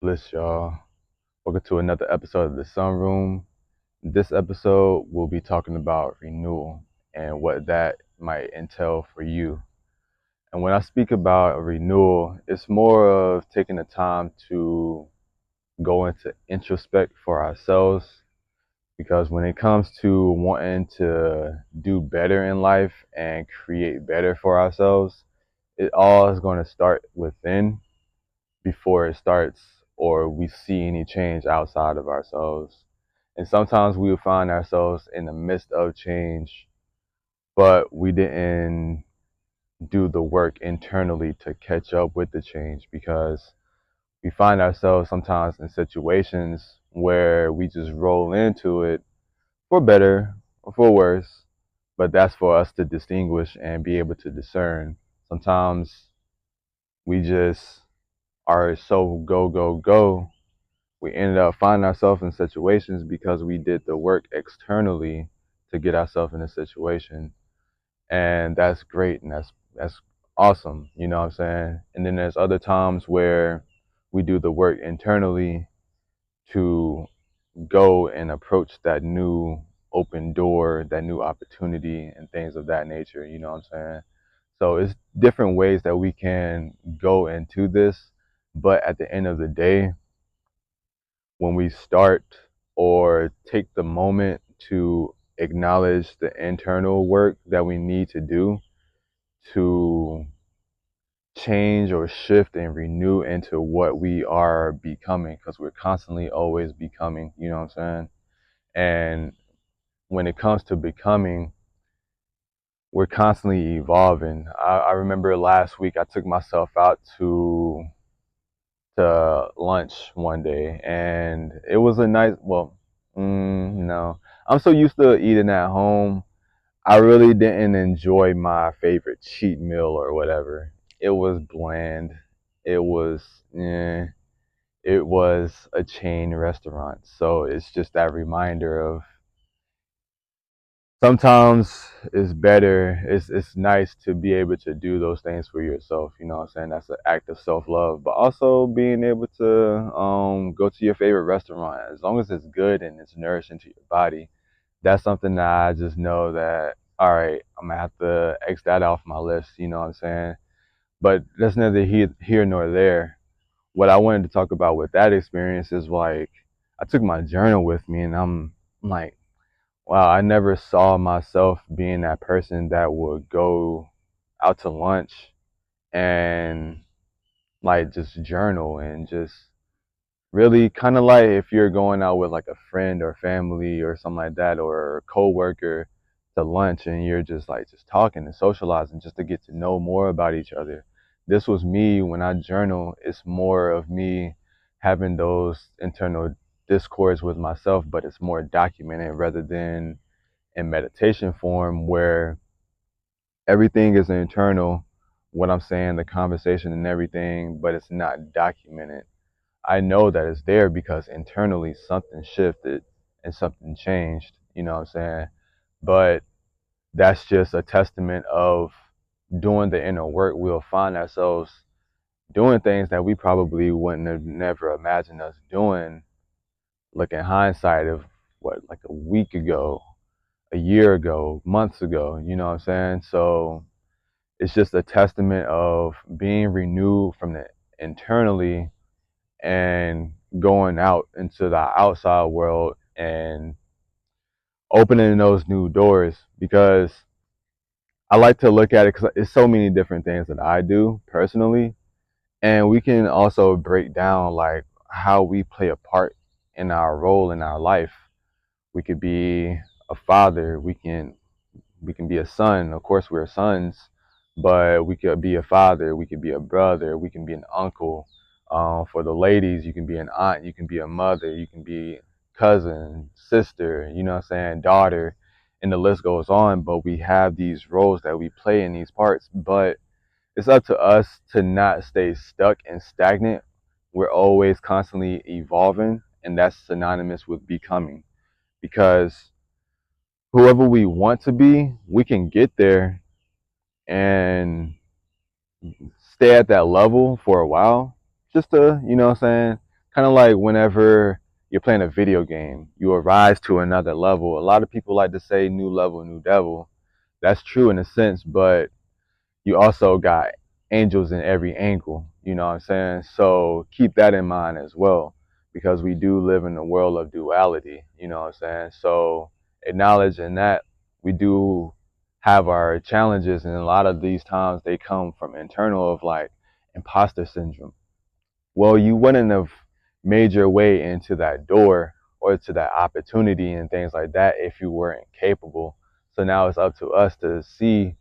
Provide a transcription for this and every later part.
Bliss, y'all. Welcome to another episode of the Sunroom. This episode, we'll be talking about renewal and what that might entail for you. And when I speak about renewal, it's more of taking the time to go into introspect for ourselves. Because when it comes to wanting to do better in life and create better for ourselves, it all is going to start within before it starts or we see any change outside of ourselves. And sometimes we will find ourselves in the midst of change, but we didn't do the work internally to catch up with the change because we find ourselves sometimes in situations where we just roll into it for better or for worse, but that's for us to distinguish and be able to discern. Sometimes we just are so go, go, go. We ended up finding ourselves in situations because we did the work externally to get ourselves in a situation. And that's great and that's awesome, you know what I'm saying? And then there's other times where we do the work internally to go and approach that new open door, that new opportunity and things of that nature, you know what I'm saying? So it's different ways that we can go into this, but at the end of the day, when we start or take the moment to acknowledge the internal work that we need to do to change or shift and renew into what we are becoming, because we're constantly always becoming, you know what I'm saying? And when it comes to becoming, we're constantly evolving. I remember last week I took myself out to lunch one day, and it was a nice. Well, no, I'm so used to eating at home. I really didn't enjoy my favorite cheat meal or whatever. It was bland. It was, eh, it was a chain restaurant. So it's just that reminder of sometimes it's better, it's nice to be able to do those things for yourself, you know what I'm saying? That's an act of self-love, but also being able to go to your favorite restaurant as long as it's good and it's nourishing to your body. That's something that I just know that, all right, I'm gonna have to X that off my list, you know what I'm saying? But that's neither here nor there. What I wanted to talk about with that experience is like I took my journal with me, and I'm like, wow, I never saw myself being that person that would go out to lunch and like just journal and just really kind of like if you're going out with like a friend or family or something like that or a coworker to lunch and you're just like just talking and socializing just to get to know more about each other. This was me when I journal. It's more of me having those internal discourse with myself, but it's more documented rather than in meditation form where everything is internal, what I'm saying, the conversation and everything, but it's not documented. I know that it's there because internally something shifted and something changed, you know what I'm saying? But that's just a testament of doing the inner work. We'll find ourselves doing things that we probably wouldn't have never imagined us doing, look in hindsight of what, like a week ago, a year ago, months ago, you know what I'm saying? So it's just a testament of being renewed from the internally and going out into the outside world and opening those new doors because I like to look at it because it's so many different things that I do personally. And we can also break down like how we play a part in our role in our life. We could be a father, we can be a son. Of course, we're sons, but we could be a father, we could be a brother, we can be an uncle. For the ladies, you can be an aunt, you can be a mother, you can be cousin, sister, you know what I'm saying, daughter, and the list goes on. But we have these roles that we play in these parts, but it's up to us to not stay stuck and stagnant. We're always constantly evolving, and that's synonymous with becoming because whoever we want to be, we can get there and stay at that level for a while, just to, you know what I'm saying, kind of like whenever you're playing a video game, you arise to another level. A lot of people like to say new level, new devil. That's true in a sense, but you also got angels in every angle, you know what I'm saying? So keep that in mind as well, because we do live in a world of duality, you know what I'm saying? So acknowledging that we do have our challenges, and a lot of these times they come from internal of like imposter syndrome. Well, you wouldn't have made your way into that door or to that opportunity and things like that if you weren't capable. So now it's up to us to see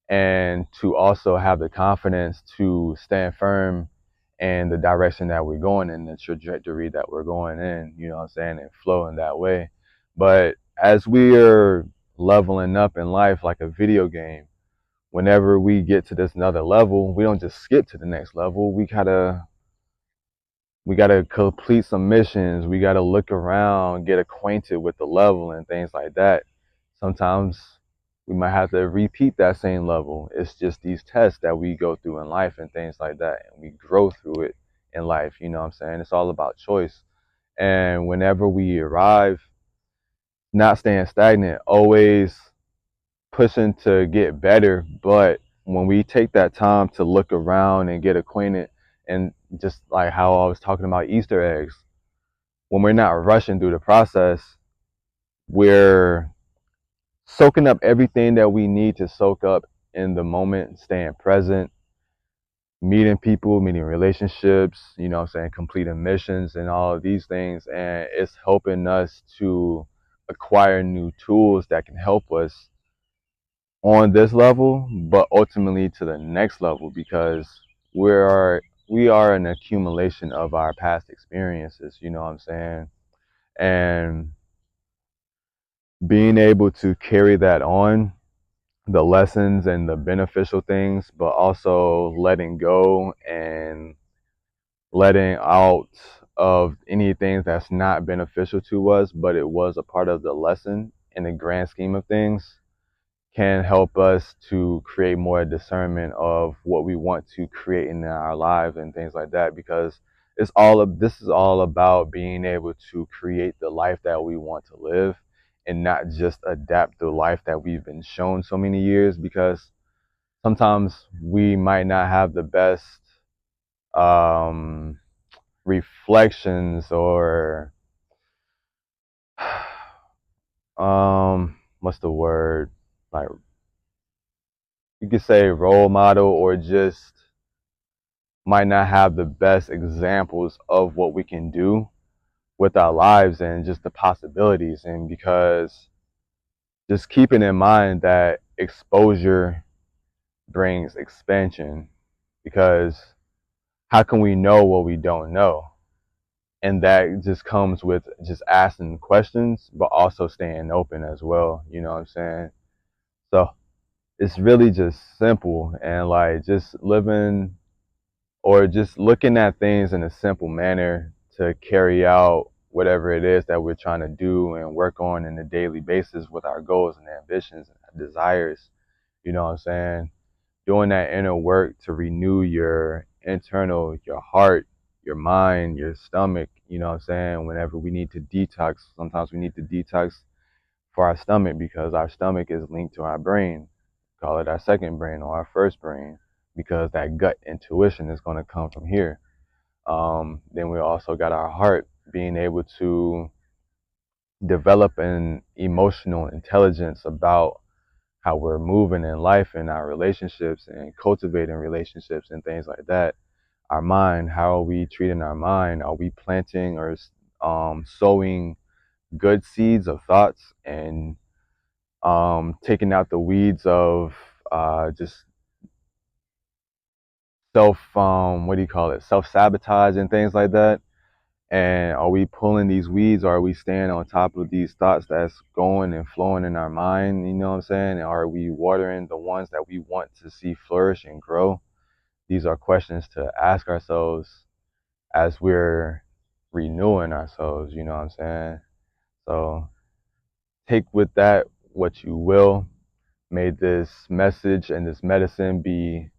and to also have the confidence to stand firm in the direction that we're going in, the trajectory that we're going in, you know what I'm saying, and flow in that way. But as we are leveling up in life like a video game, whenever we get to this another level, we don't just skip to the next level. We gotta complete some missions. We gotta look around, get acquainted with the level and things like that. Sometimes we might have to repeat that same level. It's just these tests that we go through in life and things like that, and we grow through it in life. You know what I'm saying? It's all about choice. And whenever we arrive, not staying stagnant, always pushing to get better. But when we take that time to look around and get acquainted, and just like how I was talking about Easter eggs, when we're not rushing through the process, we're soaking up everything that we need to soak up in the moment, staying present, meeting people, meeting relationships, you know what I'm saying, completing missions and all of these things. And it's helping us to acquire new tools that can help us on this level, but ultimately to the next level, because we are an accumulation of our past experiences, you know what I'm saying? And being able to carry that on, the lessons and the beneficial things, but also letting go and letting out of anything that's not beneficial to us, but it was a part of the lesson in the grand scheme of things, can help us to create more discernment of what we want to create in our lives and things like that, because this is all about being able to create the life that we want to live and not just adapt the life that we've been shown so many years, because sometimes we might not have the best um, reflections or what's the word, like you could say role model, or just might not have the best examples of what we can do with our lives and just the possibilities. And because just keeping in mind that exposure brings expansion, because how can we know what we don't know? And that just comes with just asking questions, but also staying open as well. You know what I'm saying? So it's really just simple, and like just living or just looking at things in a simple manner to carry out whatever it is that we're trying to do and work on in a daily basis with our goals and ambitions and desires. You know what I'm saying? Doing that inner work to renew your internal, your heart, your mind, your stomach. You know what I'm saying? Whenever we need to detox, sometimes we need to detox for our stomach, because our stomach is linked to our brain. Call it our second brain or our first brain, because that gut intuition is going to come from here. Then we also got our heart, being able to develop an emotional intelligence about how we're moving in life and our relationships and cultivating relationships and things like that. Our mind, how are we treating our mind? Are we planting or sowing good seeds of thoughts and taking out the weeds of just what do you call it, self sabotage and things like that? And are we pulling these weeds, or are we staying on top of these thoughts that's going and flowing in our mind? You know what I'm saying? And are we watering the ones that we want to see flourish and grow? These are questions to ask ourselves as we're renewing ourselves. You know what I'm saying? So take with that what you will. May this message and this medicine be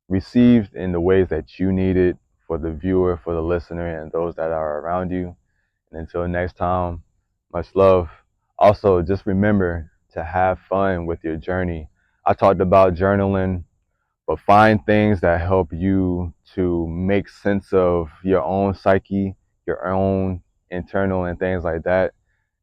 received in the ways that you need it for for the viewer, for the listener, and those that are around you. And until next time, much love. Also, just remember to have fun with your journey. I talked about journaling, but find things that help you to make sense of your own psyche, your own internal and things like that.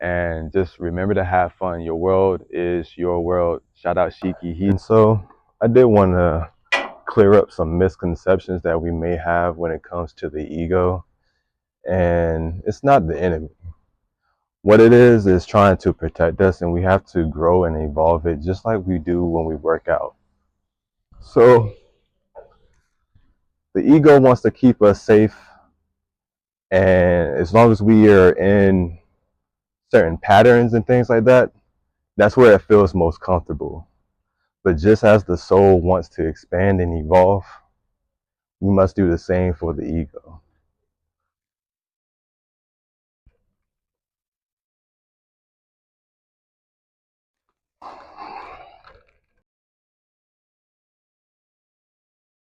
And just remember to have fun. Your world is your world. Shout out Shiki. And so I did want to clear up some misconceptions that we may have when it comes to the ego. And it's not the enemy. What it is trying to protect us, and we have to grow and evolve it just like we do when we work out. So the ego wants to keep us safe, and as long as we are in certain patterns and things like that, that's where it feels most comfortable. But just as the soul wants to expand and evolve, we must do the same for the ego.